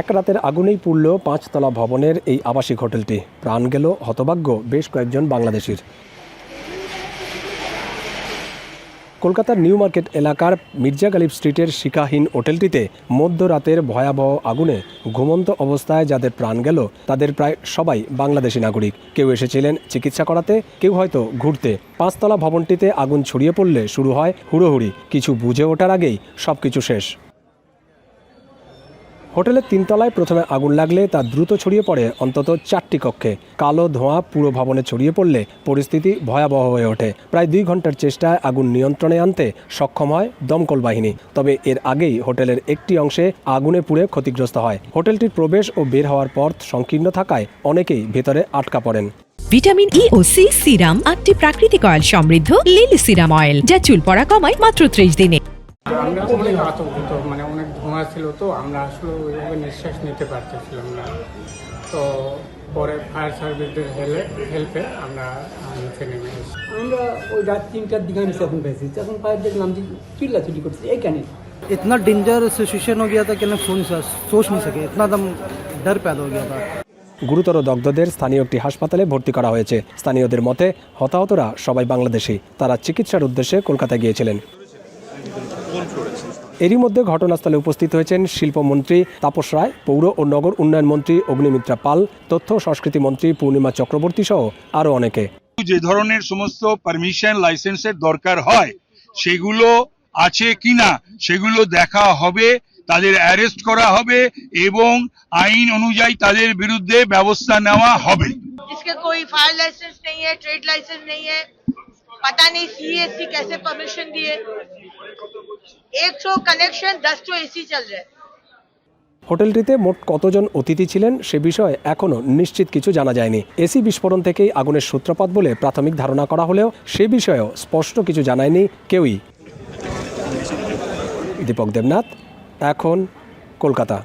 এক রাতের আগুনেই পুড়ল ৫ তলা ভবনের এই আবাসিক হোটেলটি। প্রাণ গেল হতভাগ্য বেশ কয়েকজন বাংলাদেশির। কলকাতার নিউ মার্কেট এলাকার মির্জা গালিব স্ট্রিটের শিখাহীন হোটেলটিতে মধ্যরাতের ভয়াবহ আগুনে ঘুমন্ত অবস্থায় যাদের প্রাণ গেল তাদের প্রায় সবাই বাংলাদেশি নাগরিক। কেউ এসেছিলেন চিকিৎসা করাতে, কেউ হয়তো ঘুরতে। ৫ তলা ভবনটিতে আগুন ছড়িয়ে পড়লে শুরু হয় হুড়োহুড়ি। কিছু বুঝে ওঠার আগেই সবকিছু শেষ। হোটেলের ৩ তলায় প্রথমে আগুন লাগলে তা দ্রুত ছড়িয়ে পড়ে অন্তত ৪টি কক্ষে। কালো ধোঁয়া পুরো ভবনে ছড়িয়ে পড়লে পরিস্থিতি ভয়াবহ হয়ে ওঠে। প্রায় ২ ঘন্টার চেষ্টায় আগুন নিয়ন্ত্রণে আনতে সক্ষম হয় দমকল বাহিনী। তবে এর আগেই হোটেলের একটি অংশে আগুনে পুড়ে ক্ষতিগ্রস্ত হয়। হোটেলটির প্রবেশ ও বের হওয়ার পথ সংকীর্ণ থাকায় অনেকেই ভেতরে আটকা পড়েন। ভিটামিন ই ও সি সিরাম ৮টি প্রাকৃতিক অয়েল সমৃদ্ধ লিলি সিরাম অয়েল, যা চুল পড়া কমায় মাত্র ৩০ দিনে। আমরা অনেক আতঙ্কিত, অনেক ধোঁয়া ছিল, তো আমরা আসলে ওইভাবে নিঃশ্বাস নিতে পারতেছিলাম না। তো পরে ফায়ার সার্ভিসের হেল্পে আমরা নিচে নেমে এসেছি। আমরা ওই রাত ৩টার দিকে আমি তখন পেয়েছি, তখন ফায়ার দেখলাম যে চিল্লাচিল্লি করছে এইখানে। इतना डेंजर सिचुएशन हो गया था कि मैं सोच नहीं सके, इतना दम डर पैदा हो गया था। গুরুতর দগ্ধদের স্থানীয় একটি হাসপাতালে ভর্তি করা হয়েছে। স্থানীয়দের মতে হতাহতরা সবাই বাংলাদেশি। তারা চিকিৎসার উদ্দেশ্যে কলকাতায় গিয়েছিলেন। এরই মধ্যে ঘটনাস্থলে উপস্থিত হয়েছেন শিল্পমন্ত্রী তাপস রায়, পৌর ও নগর উন্নয়ন মন্ত্রী অগ্নিমিত্রা পাল, তথ্য সংস্কৃতি মন্ত্রী পূর্ণিমা চক্রবর্তী সহ আরও অনেকে। যে ধরনের সমস্ত পারমিশন লাইসেন্সের দরকার হয় সেগুলো আছে কিনা সেগুলো দেখা হবে, তাদের অ্যারেস্ট করা হবে এবং আইন অনুযায়ী তাদের বিরুদ্ধে ব্যবস্থা নেওয়া হবে। इसके कोई फायर लाइसेंस नहीं है, ट्रेड लाइसेंस नहीं है, पता नहीं सीएससी कैसे परमिशन दिए। 100 कनेक्शन 10 एसी चल रहे। হোটেলটিতে মোট কতজন অতিথি ছিলেন সে বিষয়ে এখনও নিশ্চিত কিছু জানা যায়নি। এসি বিস্ফোরণ থেকেই আগুনের সূত্রপাত বলে প্রাথমিক ধারণা করা হলেও সে বিষয়েও স্পষ্ট কিছু জানায়নি কেউই। দীপক দেবনাথ, এখন, কলকাতা।